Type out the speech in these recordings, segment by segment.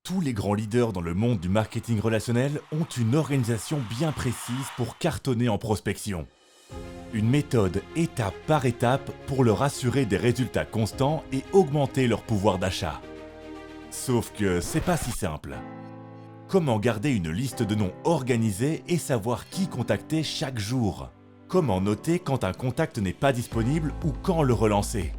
Tous les grands leaders dans le monde du marketing relationnel ont une organisation bien précise pour cartonner en prospection. Une méthode étape par étape pour leur assurer des résultats constants et augmenter leur pouvoir d'achat. Sauf que c'est pas si simple. Comment garder une liste de noms organisée et savoir qui contacter chaque jour? Comment noter quand un contact n'est pas disponible ou quand le relancer?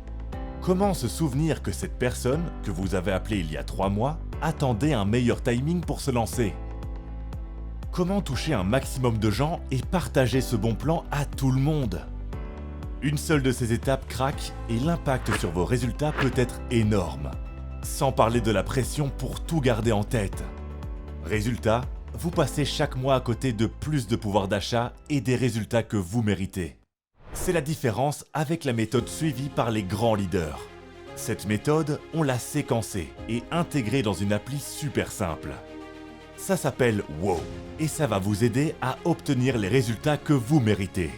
Comment se souvenir que cette personne, que vous avez appelée il y a 3 mois, attendait un meilleur timing pour se lancer? Comment toucher un maximum de gens et partager ce bon plan à tout le monde? Une seule de ces étapes craque et l'impact sur vos résultats peut être énorme. Sans parler de la pression pour tout garder en tête. Résultat, vous passez chaque mois à côté de plus de pouvoir d'achat et des résultats que vous méritez. C'est la différence avec la méthode suivie par les grands leaders. Cette méthode, on l'a séquencée et intégrée dans une appli super simple. Ça s'appelle WOW et ça va vous aider à obtenir les résultats que vous méritez.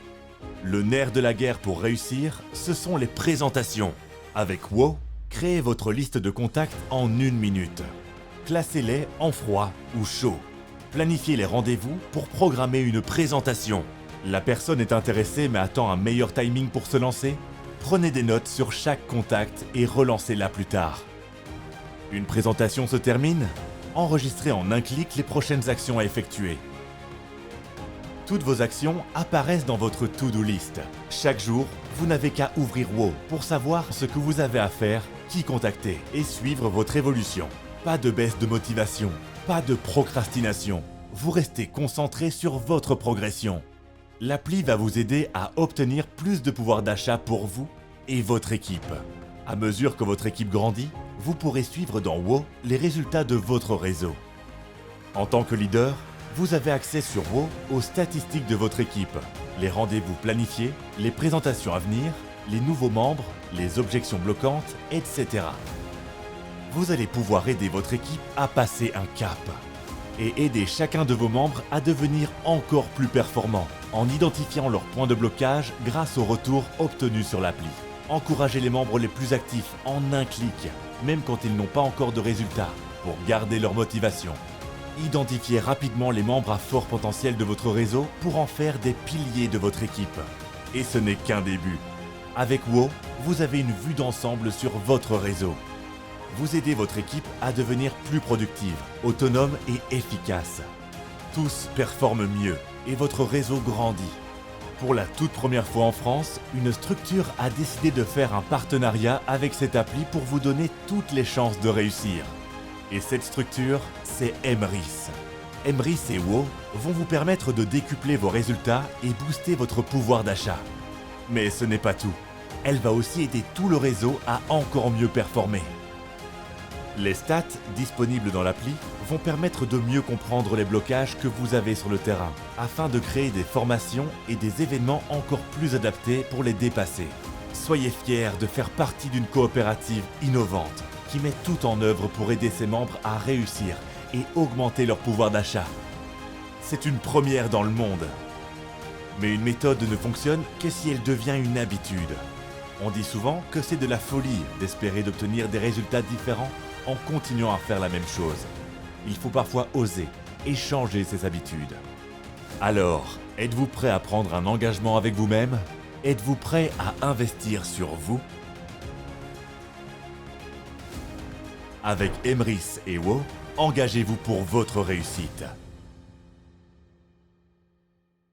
Le nerf de la guerre pour réussir, ce sont les présentations. Avec WOW, créez votre liste de contacts en 1 minute. Classez-les en froid ou chaud. Planifiez les rendez-vous pour programmer une présentation. La personne est intéressée mais attend un meilleur timing pour se lancer? Prenez des notes sur chaque contact et relancez-la plus tard. Une présentation se termine? Enregistrez en un clic les prochaines actions à effectuer. Toutes vos actions apparaissent dans votre to-do list. Chaque jour, vous n'avez qu'à ouvrir WOW pour savoir ce que vous avez à faire, qui contacter et suivre votre évolution. Pas de baisse de motivation, pas de procrastination. Vous restez concentré sur votre progression. L'appli va vous aider à obtenir plus de pouvoir d'achat pour vous et votre équipe. À mesure que votre équipe grandit, vous pourrez suivre dans WOW les résultats de votre réseau. En tant que leader, vous avez accès sur WOW aux statistiques de votre équipe, les rendez-vous planifiés, les présentations à venir, les nouveaux membres, les objections bloquantes, etc. Vous allez pouvoir aider votre équipe à passer un cap et aider chacun de vos membres à devenir encore plus performants en identifiant leurs points de blocage grâce aux retours obtenus sur l'appli. Encouragez les membres les plus actifs en un clic, même quand ils n'ont pas encore de résultats, pour garder leur motivation. Identifiez rapidement les membres à fort potentiel de votre réseau pour en faire des piliers de votre équipe. Et ce n'est qu'un début. Avec WOW, vous avez une vue d'ensemble sur votre réseau. Vous aidez votre équipe à devenir plus productive, autonome et efficace. Tous performent mieux et votre réseau grandit. Pour la toute première fois en France, une structure a décidé de faire un partenariat avec cette appli pour vous donner toutes les chances de réussir. Et cette structure, c'est Emrys. Emrys et WOW vont vous permettre de décupler vos résultats et booster votre pouvoir d'achat. Mais ce n'est pas tout. Elle va aussi aider tout le réseau à encore mieux performer. Les stats disponibles dans l'appli vont permettre de mieux comprendre les blocages que vous avez sur le terrain, afin de créer des formations et des événements encore plus adaptés pour les dépasser. Soyez fiers de faire partie d'une coopérative innovante qui met tout en œuvre pour aider ses membres à réussir et augmenter leur pouvoir d'achat. C'est une première dans le monde. Mais une méthode ne fonctionne que si elle devient une habitude. On dit souvent que c'est de la folie d'espérer d'obtenir des résultats différents en continuant à faire la même chose. Il faut parfois oser et changer ses habitudes. Alors, êtes-vous prêt à prendre un engagement avec vous-même? Êtes-vous prêt à investir sur vous? Avec Emrys et WOW, engagez-vous pour votre réussite.